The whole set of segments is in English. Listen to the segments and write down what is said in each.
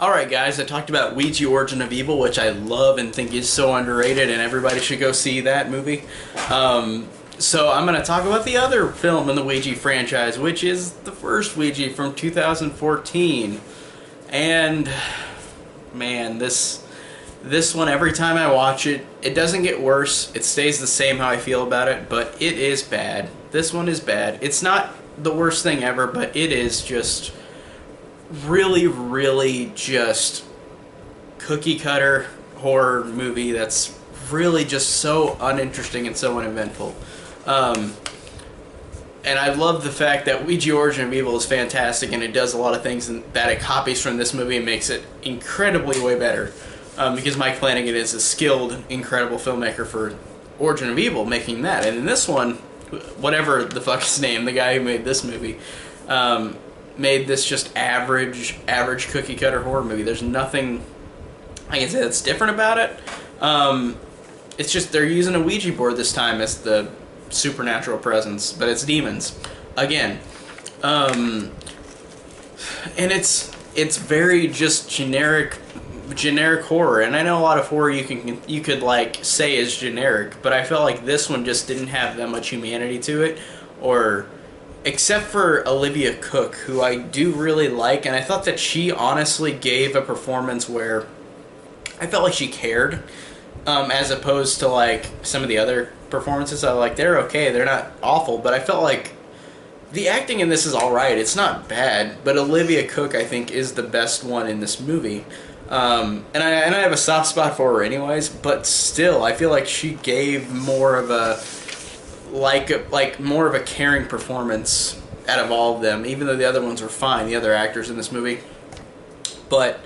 Alright guys, I talked about Ouija Origin of Evil, which I love and think is so underrated and everybody should go see that movie. So I'm going to talk about the other film in the Ouija franchise, which is the first Ouija from 2014. And man, this one, every time I watch it, it doesn't get worse. It stays the same how I feel about it, but it is bad. This one is bad. It's not the worst thing ever, but it is just really just cookie cutter horror movie that's really just so uninteresting and so uneventful. And I love the fact that Ouija Origin of Evil is fantastic, and it does a lot of things that it copies from this movie and makes it incredibly way better. Because Mike Flanagan is a skilled, incredible filmmaker for Origin of Evil, making that. And in this one, whatever the fuck his name, the guy who made this movie, made this just average cookie cutter horror movie. There's nothing I can say that's different about it. It's just they're using a Ouija board this time as the supernatural presence, but it's demons again. And it's very just generic horror, and I know a lot of horror you could like say is generic, but I felt like this one just didn't have that much humanity to it, or except for Olivia Cooke, who I do really like, and I thought that she honestly gave a performance where I felt like she cared, as opposed to like some of the other performances. I like, they're okay, they're not awful, but I felt like the acting in this is alright. It's not bad, but Olivia Cooke I think is the best one in this movie. And I have a soft spot for her anyways, but still I feel like she gave more of a more of a caring performance out of all of them, even though the other ones were fine, the other actors in this movie. But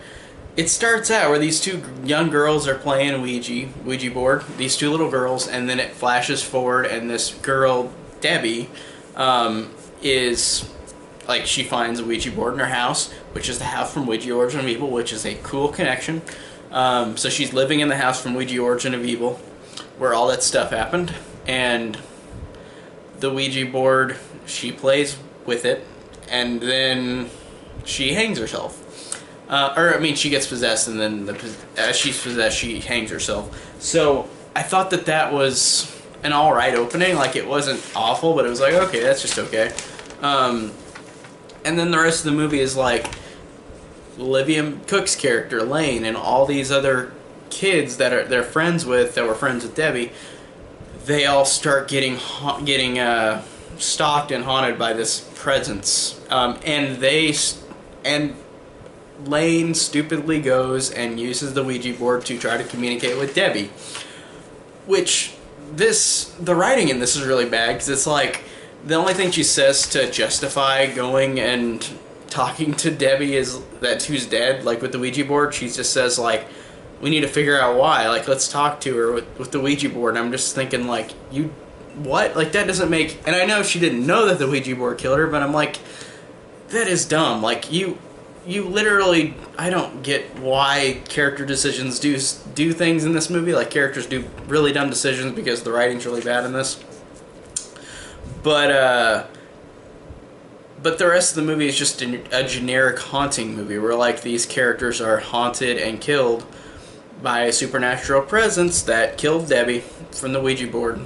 it starts out where these two young girls are playing Ouija board, these two little girls, and then it flashes forward, and this girl, Debbie, is, like, she finds a Ouija board in her house, which is the house from Ouija Origin of Evil, which is a cool connection. So she's living in the house from Ouija Origin of Evil, where all that stuff happened, and the Ouija board, she plays with it, and then she hangs herself. She gets possessed, and then as she's possessed, she hangs herself. So I thought that was an alright opening. Like, it wasn't awful, but it was like, okay, that's just okay. And then the rest of the movie is like Olivia Cooke's character, Lane, and all these other kids that they're friends with, that were friends with Debbie. They all start getting stalked and haunted by this presence, and Lane stupidly goes and uses the Ouija board to try to communicate with Debbie. Which the writing in this is really bad, because it's like the only thing she says to justify going and talking to Debbie is that who's dead, like with the Ouija board. She just says like, we need to figure out why, like let's talk to her with the Ouija board. And I'm just thinking like, what? Like, that doesn't make, and I know she didn't know that the Ouija board killed her, but I'm like, that is dumb. Like, you literally, I don't get why character decisions do things in this movie. Like, characters do really dumb decisions because the writing's really bad in this. But the rest of the movie is just a generic haunting movie where, like, these characters are haunted and killed by a supernatural presence that killed Debbie from the Ouija board.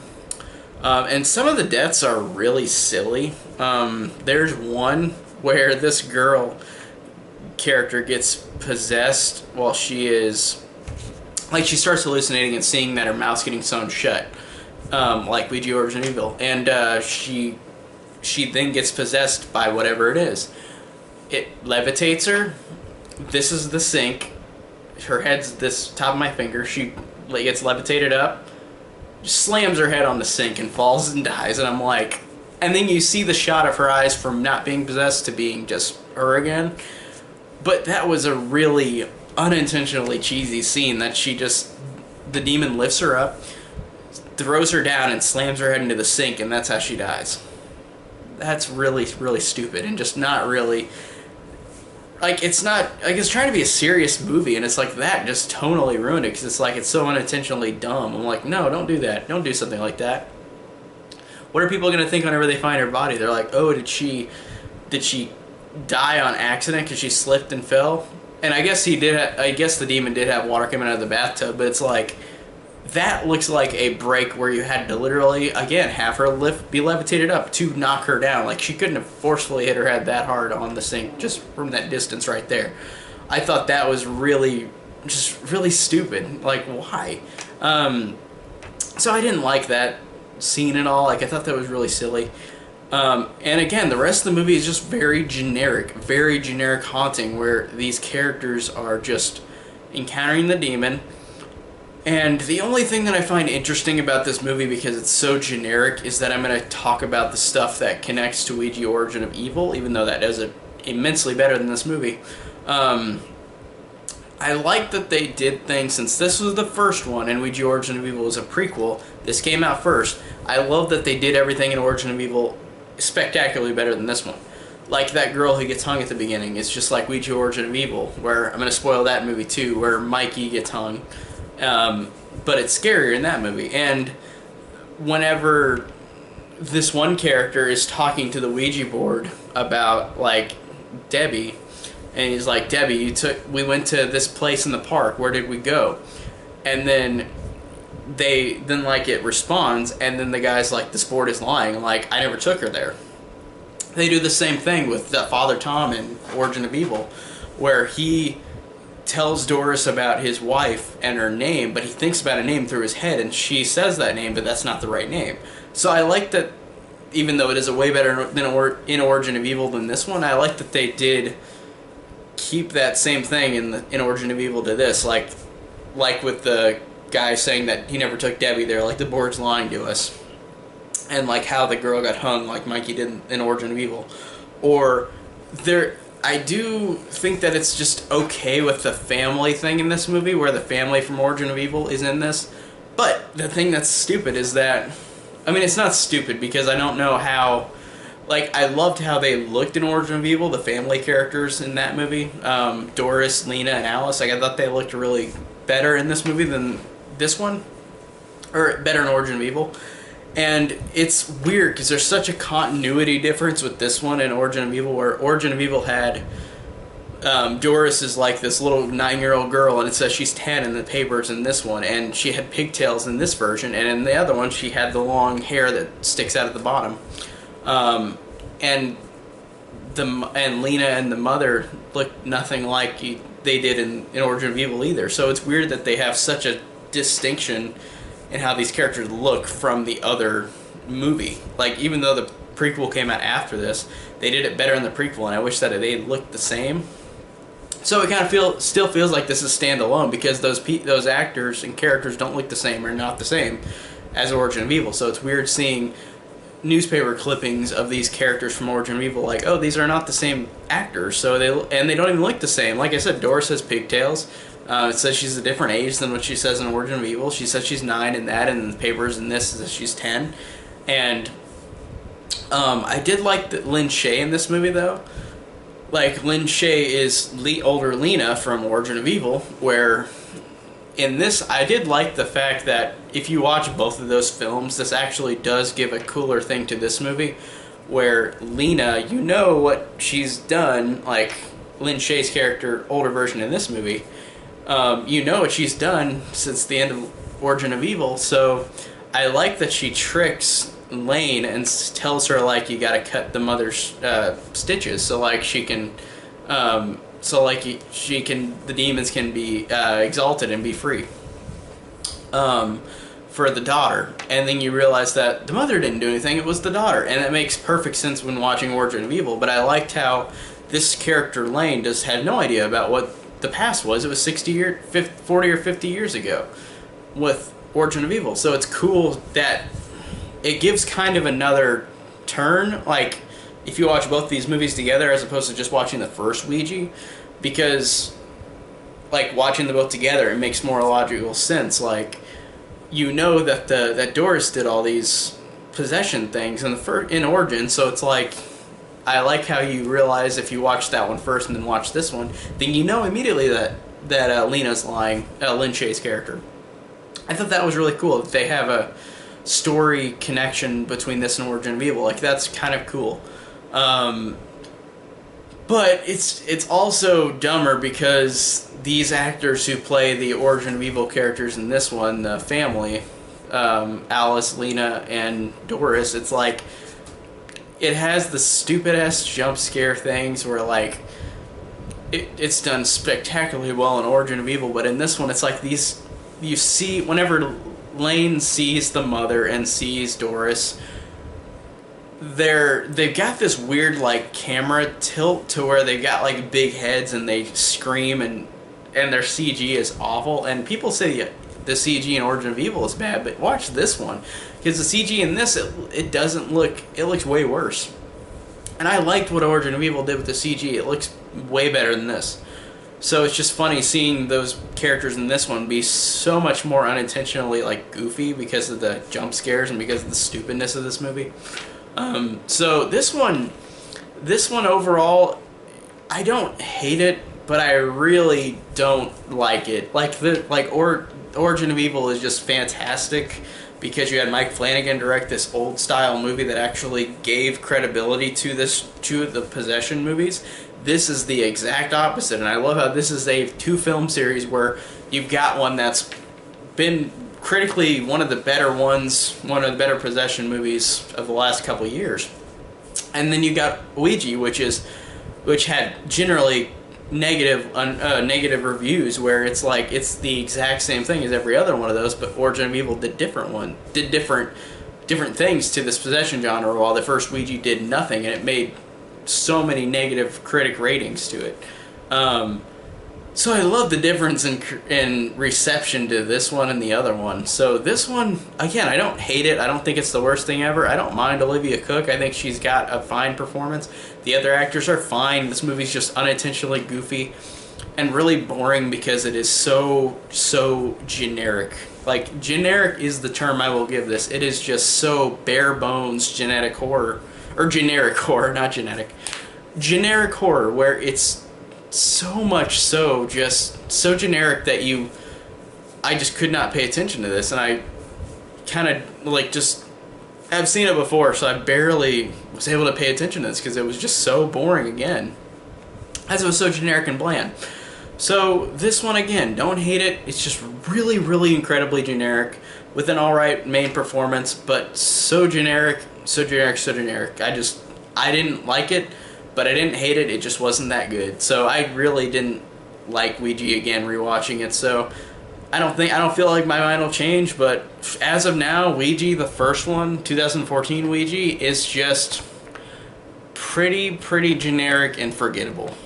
And some of the deaths are really silly. There's one where this girl character gets possessed while she is, like, she starts hallucinating and seeing that her mouth's getting sewn shut, like Ouija Origin of Evil, and she then gets possessed by whatever it is. It levitates her. This is the sink. Her head's this top of my finger. She gets levitated up, slams her head on the sink and falls and dies, and I'm like, and then you see the shot of her eyes from not being possessed to being just her again. But that was a really unintentionally cheesy scene that the demon lifts her up, throws her down, and slams her head into the sink, and that's how she dies. That's really stupid, and just not really, like, it's not, like, it's trying to be a serious movie, and it's like that just tonally ruined it, because it's like, it's so unintentionally dumb. I'm like, no, don't do that. Don't do something like that. What are people going to think whenever they find her body? They're like, oh, did she die on accident because she slipped and fell? And I guess he did. I guess the demon did have water coming out of the bathtub, but it's like that looks like a break where you had to literally again have her be levitated up to knock her down. Like she couldn't have forcefully hit her head that hard on the sink just from that distance right there. I thought that was really just really stupid. Like why? So I didn't like that scene at all. Like I thought that was really silly. And again, the rest of the movie is just very generic haunting, where these characters are just encountering the demon. And the only thing that I find interesting about this movie, because it's so generic, is that I'm going to talk about the stuff that connects to Ouija Origin of Evil, even though that does it immensely better than this movie. I like that they did things, since this was the first one and Ouija Origin of Evil was a prequel, this came out first. I love that they did everything in Origin of Evil spectacularly better than this one. Like that girl who gets hung at the beginning, it's just like Ouija Origin of Evil, where I'm going to spoil that movie too, where Mikey gets hung. But it's scarier in that movie. And whenever this one character is talking to the Ouija board about, like, Debbie, and he's like, Debbie, we went to this place in the park, where did we go? And then like it responds, and then the guy's like, this board is lying, like, I never took her there. They do the same thing with Father Tom in Origin of Evil, where he tells Doris about his wife and her name, but he thinks about a name through his head, and she says that name, but that's not the right name. So I like that, even though it is a way better than in Origin of Evil than this one, I like that they did keep that same thing in Origin of Evil to this, like with the guy saying that he never took Debbie there, like the board's lying to us, and like how the girl got hung, like Mikey did in Origin of Evil. Or I do think that it's just okay with the family thing in this movie, where the family from Origin of Evil is in this. But the thing that's stupid is that, I mean, it's not stupid because I don't know how, like, I loved how they looked in Origin of Evil, the family characters in that movie, Doris, Lena, and Alice. Like, I thought they looked really better in this movie than this one, or better in Origin of Evil. And it's weird because there's such a continuity difference with this one and Origin of Evil, where Origin of Evil had Doris is like this little 9-year-old girl, and it says she's 10 in the papers in this one, and she had pigtails in this version, and in the other one she had the long hair that sticks out at the bottom. And Lena and the mother look nothing like they did in Origin of Evil either. So it's weird that they have such a distinction in how these characters look from the other movie. Like, even though the prequel came out after this, they did it better in the prequel, and I wish that they looked the same. So it kind of still feels like this is standalone, because those actors and characters don't look the same, or not the same as Origin of Evil. So it's weird seeing newspaper clippings of these characters from Origin of Evil, like, oh, these are not the same actors, so they don't even look the same. Like I said, Doris has pigtails. It says she's a different age than what she says in Origin of Evil. She says she's 9 in that, and in the papers in this says she's 10. And I did like Lynn Shay in this movie, though. Like, Lynn Shay is older Lena from Origin of Evil, where in this, I did like the fact that if you watch both of those films, this actually does give a cooler thing to this movie, where Lena, you know what she's done, like Lynn Shay's character, older version in this movie, you know what she's done since the end of Origin of Evil. So I like that she tricks Lane and tells her, like, you gotta cut the mother's stitches, so like she can the demons can be exalted and be free for the daughter. And then you realize that the mother didn't do anything, it was the daughter, and it makes perfect sense when watching Origin of Evil. But I liked how this character Lane just had no idea about what the past was. It was 40 or 50 years ago with Origin of Evil. So it's cool that it gives kind of another turn, like, if you watch both these movies together as opposed to just watching the first Ouija, because, like, watching them both together, it makes more logical sense. Like, you know that that Doris did all these possession things in Origin, so it's like, I like how you realize if you watch that one first and then watch this one, then you know immediately that Lena's lying, Lynn Shay's character. I thought that was really cool, that they have a story connection between this and Origin of Evil. Like, that's kind of cool. But it's also dumber because these actors who play the Origin of Evil characters in this one, the family, Alice, Lena, and Doris, it's like it has the stupid ass jump scare things where like it's done spectacularly well in Origin of Evil, but in this one it's like these you see whenever Lane sees the mother and sees Doris, they've got this weird like camera tilt to where they've got like big heads and they scream and their CG is awful, and people say the CG in Origin of Evil is bad, but watch this one because the CG in this it doesn't look, it looks way worse. And I liked what Origin of Evil did with the CG. It looks way better than this. So it's just funny seeing those characters in this one be so much more unintentionally like goofy because of the jump scares and because of the stupidness of this movie. So this one overall, I don't hate it, but I really don't like it. Origin of Evil is just fantastic because you had Mike Flanagan direct this old style movie that actually gave credibility to the possession movies. This is the exact opposite, and I love how this is a 2-film series where you've got one that's been critically one of the better ones, one of the better possession movies of the last couple of years. And then you got Ouija, which had generally negative reviews, where it's like it's the exact same thing as every other one of those, but Origin of Evil did different things to this possession genre, while the first Ouija did nothing, and it made so many negative critic ratings to it. So I love the difference in reception to this one and the other one. So this one, again, I don't hate it. I don't think it's the worst thing ever. I don't mind Olivia Cooke. I think she's got a fine performance. The other actors are fine. This movie's just unintentionally goofy and really boring because it is so generic. Like, generic is the term I will give this. It is just so bare bones genetic horror. Or generic horror, not genetic. Generic horror, where it's so much so just so generic that I just could not pay attention to this, and I kind of like just I've seen it before, so I barely was able to pay attention to this because it was just so boring again, as it was so generic and bland. So this one, again, don't hate it. It's just really incredibly generic with an alright main performance, but so generic. I didn't like it, but I didn't hate it. It just wasn't that good. So I really didn't like Ouija again rewatching it. So I don't feel like my mind will change, but as of now, Ouija, the first one, 2014 Ouija, is just pretty generic and forgettable.